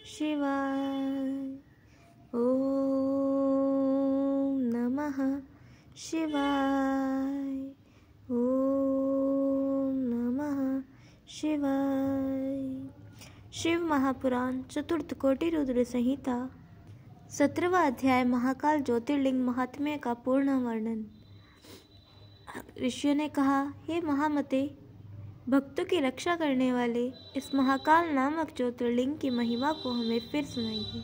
शिवाय। ओम नमः शिवाय। ओम नमः शिवाय। शिव महापुराण चतुर्थ कोटि रुद्र संहिता 17वां अध्याय महाकाल ज्योतिर्लिंग महात्म्य का पूर्ण वर्णन। ऋषियों ने कहा, हे महामते, भक्तों की रक्षा करने वाले इस महाकाल नामक ज्योतिर्लिंग की महिमा को हमें फिर सुनाइए।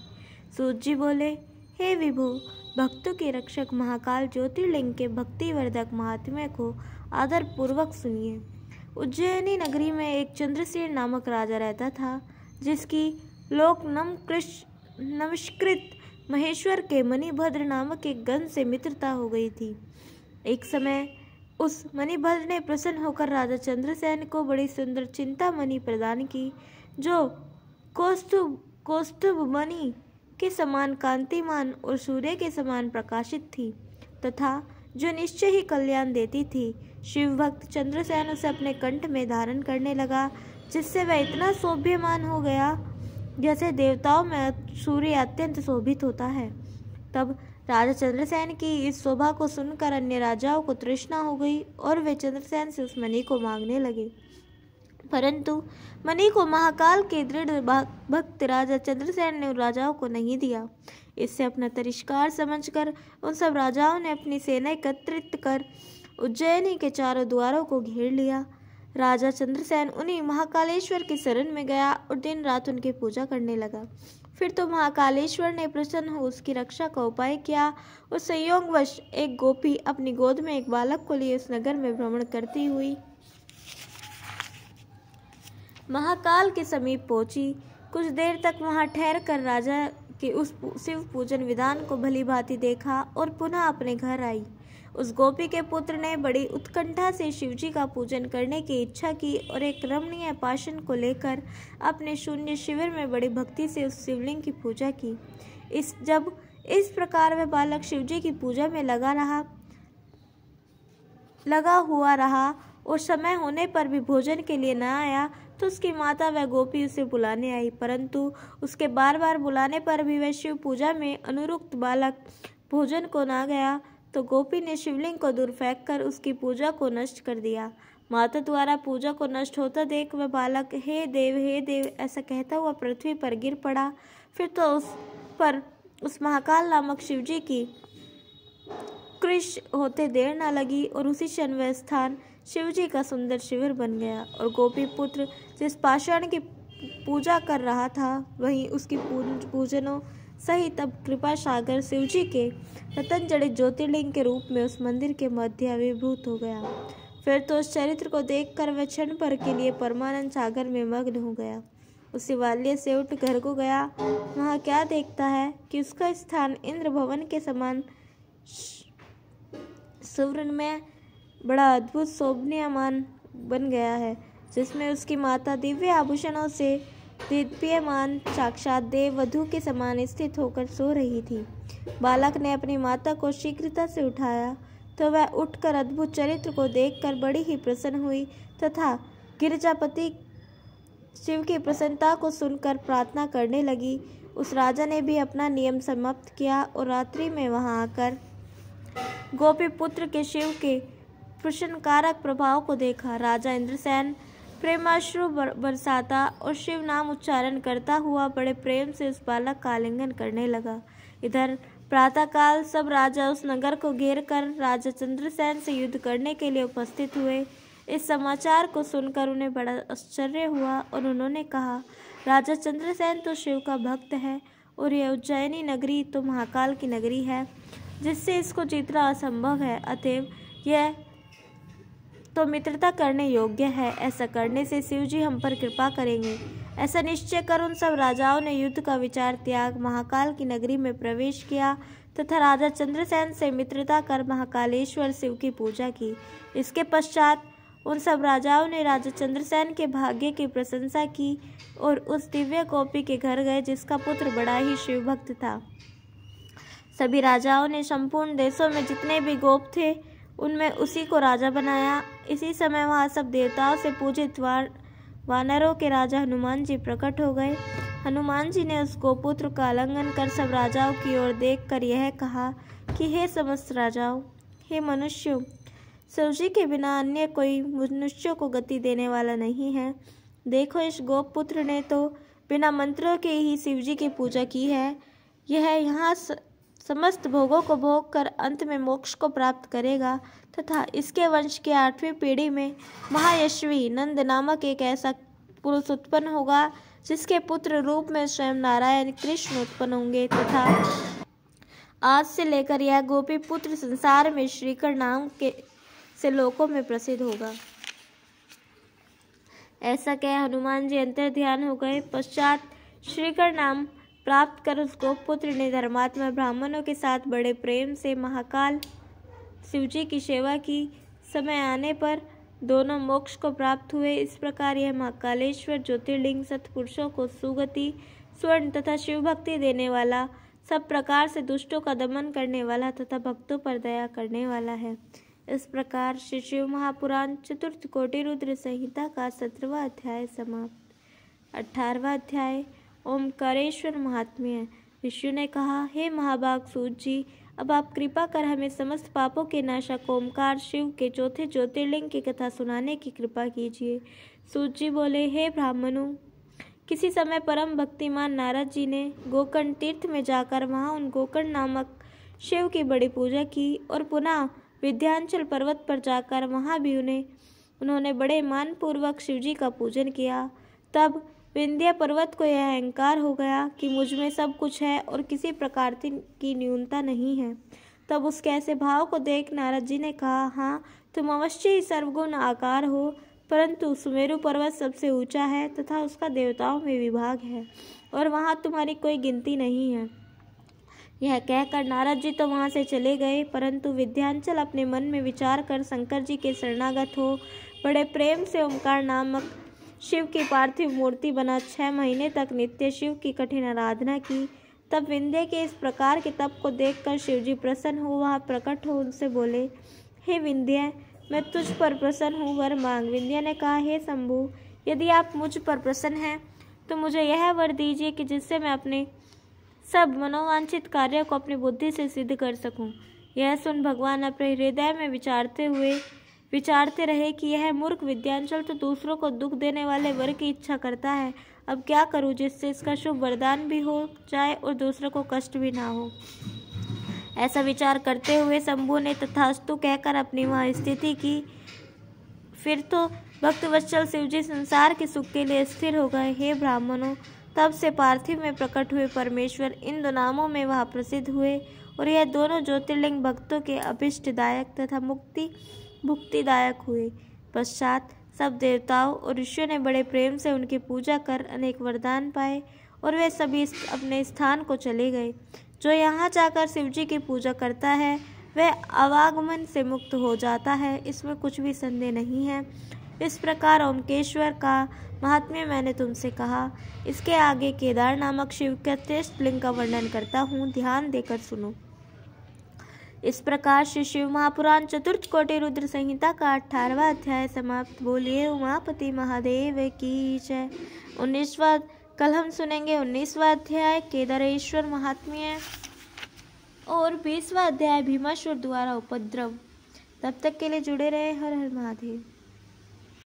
सूत जी बोले, हे विभो, भक्तों के रक्षक महाकाल ज्योतिर्लिंग के भक्तिवर्धक महात्म्य को आदर पूर्वक सुनिए। उज्जैनी नगरी में एक चंद्रसेन नामक राजा रहता था, जिसकी लोक नमस्कृत महेश्वर के मणिभद्र नामक एक गण से मित्रता हो गई थी। एक समय उस मणिभद्र ने प्रसन्न होकर राजा चंद्रसेन को बड़ी सुंदर चिंतामणि प्रदान की, जो कौस्तुभ मणि के समान कांतिमान और सूर्य के समान प्रकाशित थी तथा जो निश्चय ही कल्याण देती थी। शिव भक्त चंद्रसेन उसे अपने कंठ में धारण करने लगा, जिससे वह इतना शोभ्यमान हो गया जैसे देवताओं में सूर्य अत्यंत शोभित होता है। तब राजा चंद्रसेन की इस शोभा को सुनकर अन्य राजाओं को तृष्णा हो गई और वे चंद्रसेन से उस मणि को मांगने लगे, परंतु मणि को महाकाल के दृढ़ भक्त राजा चंद्रसेन ने उन राजाओं को नहीं दिया। इससे अपना तिरस्कार समझकर उन सब राजाओं ने अपनी सेना एकत्रित कर उज्जैनी के चारों द्वारों को घेर लिया। राजा चंद्रसेन उन्हीं महाकालेश्वर की शरण में गया और दिन रात उनकी पूजा करने लगा। फिर तो महाकालेश्वर ने प्रसन्न हो उसकी रक्षा का उपाय किया और संयोगवश एक गोपी अपनी गोद में एक बालक को लिए उस नगर में भ्रमण करती हुई महाकाल के समीप पहुंची। कुछ देर तक वहां ठहर कर राजा के उस शिव पूजन विधान को भली भांति देखा और पुनः अपने घर आई। उस गोपी के पुत्र ने बड़ी उत्कंठा से शिवजी का पूजन करने की इच्छा की और एक रमणीय पाशन को लेकर अपने शून्य शिविर में बड़ी भक्ति से उस शिवलिंग की पूजा की। जब इस प्रकार वह बालक शिवजी की पूजा में लगा हुआ रहा और समय होने पर भी भोजन के लिए न आया, तो उसकी माता वह गोपी उसे बुलाने आई, परंतु उसके बार बार बुलाने पर भी वह शिव पूजा में अनुरुक्त बालक भोजन को न गया, तो गोपी ने शिवलिंग को दूर फेंक कर उसकी पूजा को नष्ट कर दिया। माता द्वारा पूजा को नष्ट होता देख वह बालक हे देव ऐसा कहता हुआ पृथ्वी पर गिर पड़ा। फिर तो उस महाकाल नामक शिवजी की कृश होते देर न लगी और उसी क्षण वह स्थान शिवजी का सुंदर शिविर बन गया और गोपी पुत्र जिस पाषाण की पूजा कर रहा था वहीं उसकी पूजनों सहित अब कृपा सागर शिवजी के रतन जड़ित ज्योतिर्लिंग के रूप में उस मंदिर के मध्य आविर्भूत हो गया। फिर तो उस चरित्र को देखकर वह क्षण भर के लिए परमानंद सागर में मग्न हो गया। उस शिवालय से उठ घर को गया। वहाँ क्या देखता है कि उसका स्थान इंद्र भवन के समान सुवर्ण में बड़ा अद्भुत शोभनीयमान बन गया है, जिसमें उसकी माता दिव्य आभूषणों से दीप्यमान साक्षात देव वधू के समान स्थित होकर सो रही थी। बालक ने अपनी माता को शीघ्रता से उठाया तो वह उठकर अद्भुत चरित्र को देखकर बड़ी ही प्रसन्न हुई तथा गिरिजापति शिव की प्रसन्नता को सुनकर प्रार्थना करने लगी। उस राजा ने भी अपना नियम समाप्त किया और रात्रि में वहां आकर गोपी पुत्र के शिव के प्रसन्नकारक प्रभाव को देखा। राजा इंद्रसेन प्रेमाश्रु बरसाता और शिव नाम उच्चारण करता हुआ बड़े प्रेम से उस बालक का आलिंगन करने लगा। इधर प्रातःकाल सब राजा उस नगर को घेर कर राजा चंद्रसेन से युद्ध करने के लिए उपस्थित हुए। इस समाचार को सुनकर उन्हें बड़ा आश्चर्य हुआ और उन्होंने कहा, राजा चंद्रसेन तो शिव का भक्त है और यह उज्जैनी नगरी तो महाकाल की नगरी है, जिससे इसको जीतना असंभव है, अतएव यह तो मित्रता करने योग्य है। ऐसा करने से शिवजी हम पर कृपा करेंगे। ऐसा निश्चय कर उन सब राजाओं ने युद्ध का विचार त्याग महाकाल की नगरी में प्रवेश किया तथा राजा चंद्रसेन से मित्रता कर महाकालेश्वर शिव की पूजा की। इसके पश्चात उन सब राजाओं ने राजा चंद्रसेन के भाग्य की प्रशंसा की और उस दिव्य गोपी के घर गए, जिसका पुत्र बड़ा ही शिव भक्त था। सभी राजाओं ने संपूर्ण देशों में जितने भी गोप थे उनमें उसी को राजा बनाया। इसी समय वहाँ सब देवताओं से पूजित वानरों के राजा हनुमान जी प्रकट हो गए। हनुमान जी ने उस गोपुत्र का आलिंगन कर सब राजाओं की ओर देखकर यह कहा कि हे समस्त राजाओं, हे मनुष्यों, शिव जी के बिना अन्य कोई मनुष्यों को गति देने वाला नहीं है। देखो, इस गोपुत्र ने तो बिना मंत्रों के ही शिव जी की पूजा की है। यह यहाँ समस्त भोगों को भोग कर अंत में मोक्ष को प्राप्त करेगा तथा इसके वंश की 8वीं पीढ़ी में महायशवी नंद नामक एक ऐसा पुरुष उत्पन्न होगा जिसके पुत्र रूप में स्वयं नारायण कृष्ण उत्पन्न होंगे तथा आज से लेकर यह गोपी पुत्र संसार में श्रीकर नाम के से लोकों में प्रसिद्ध होगा। ऐसा कह हनुमान जी अंतर ध्यान हो गए। पश्चात श्रीकर नाम प्राप्त कर उस गोपुत्र ने धर्मात्मा ब्राह्मणों के साथ बड़े प्रेम से महाकाल शिवजी की सेवा की। समय आने पर दोनों मोक्ष को प्राप्त हुए। इस प्रकार यह महाकालेश्वर ज्योतिर्लिंग सत्पुरुषों को सुगति, स्वर्ण तथा शिव भक्ति देने वाला, सब प्रकार से दुष्टों का दमन करने वाला तथा भक्तों पर दया करने वाला है। इस प्रकार श्री शिव महापुराण चतुर्थ कोटि रुद्र संहिता का 17वां अध्याय समाप्त। 18वां अध्याय ओमकारेश्वर महात्म्य। विष्णु ने कहा, हे महाभाग सूत जी, अब आप कृपा कर हमें समस्त पापों के नाशक ओमकार शिव के चौथे ज्योतिर्लिंग की कथा सुनाने की कृपा कीजिए। सूत जी बोले, हे ब्राह्मणों, किसी समय परम भक्तिमान नारद जी ने गोकर्ण तीर्थ में जाकर वहां उन गोकर्ण नामक शिव की बड़ी पूजा की और पुनः विंध्याचल पर्वत पर जाकर वहां भी उन्होंने बड़े मानपूर्वक शिवजी का पूजन किया। तब विंध्य पर्वत को यह अहंकार हो गया कि मुझ में सब कुछ है और किसी प्रकार की न्यूनता नहीं है। तब उसके ऐसे भाव को देख नारद जी ने कहा, हाँ, तुम अवश्य ही सर्वगुण आकार हो, परंतु सुमेरु पर्वत सबसे ऊंचा है तथा उसका देवताओं में विभाग है और वहाँ तुम्हारी कोई गिनती नहीं है। यह कहकर नारद जी तो वहाँ से चले गए, परंतु विंध्याचल अपने मन में विचार कर शंकर जी के शरणागत हो बड़े प्रेम से ओमकार नामक शिव की पार्थिव मूर्ति बना 6 महीने तक नित्य शिव की कठिन आराधना की। तब विंध्य के इस प्रकार के तप को देखकर शिवजी प्रसन्न हो वहाँ प्रकट हो उनसे बोले, हे विंध्य, मैं तुझ पर प्रसन्न हूँ, वर मांग। विंध्य ने कहा, हे शंभु, यदि आप मुझ पर प्रसन्न हैं तो मुझे यह वर दीजिए कि जिससे मैं अपने सब मनोवांछित कार्यों को अपनी बुद्धि से सिद्ध कर सकूं। यह सुन भगवान अपने हृदय में विचारते रहे कि यह मूर्ख विंध्याचल तो दूसरों को दुख देने वाले वर की इच्छा करता है। अब क्या करूं जिससे इसका शुभ वरदान भी हो जाए और दूसरों को कष्ट भी ना हो। ऐसा विचार करते हुए शंभु ने तथास्तु कहकर अपनी वहाँ स्थिति की। फिर तो भक्तवत्सल शिवजी संसार के सुख के लिए स्थिर हो गए। हे ब्राह्मणों, तब से पार्थिव में प्रकट हुए परमेश्वर इन 2 नामों में वहाँ प्रसिद्ध हुए और यह दोनों ज्योतिर्लिंग भक्तों के अभिष्टदायक तथा मुक्तिदायक हुए। पश्चात सब देवताओं और ऋषियों ने बड़े प्रेम से उनकी पूजा कर अनेक वरदान पाए और वे सभी अपने स्थान को चले गए। जो यहाँ जाकर शिवजी की पूजा करता है वह आवागमन से मुक्त हो जाता है, इसमें कुछ भी संदेह नहीं है। इस प्रकार ओमकेश्वर का महात्म्य मैंने तुमसे कहा। इसके आगे केदार नामक शिव के श्रेष्ठ लिंग का वर्णन करता हूँ, ध्यान देकर सुनो। इस प्रकार श्री शिव महापुराण चतुर्थ कोटि रुद्र संहिता का 18वां अध्याय समाप्त। बोलिए उमापति महादेव की जय। 19वां कल हम सुनेंगे 19वां अध्याय केदारेश्वर महात्म्य और 20वां अध्याय भीमासुर द्वारा उपद्रव। तब तक के लिए जुड़े रहे। हर हर महादेव।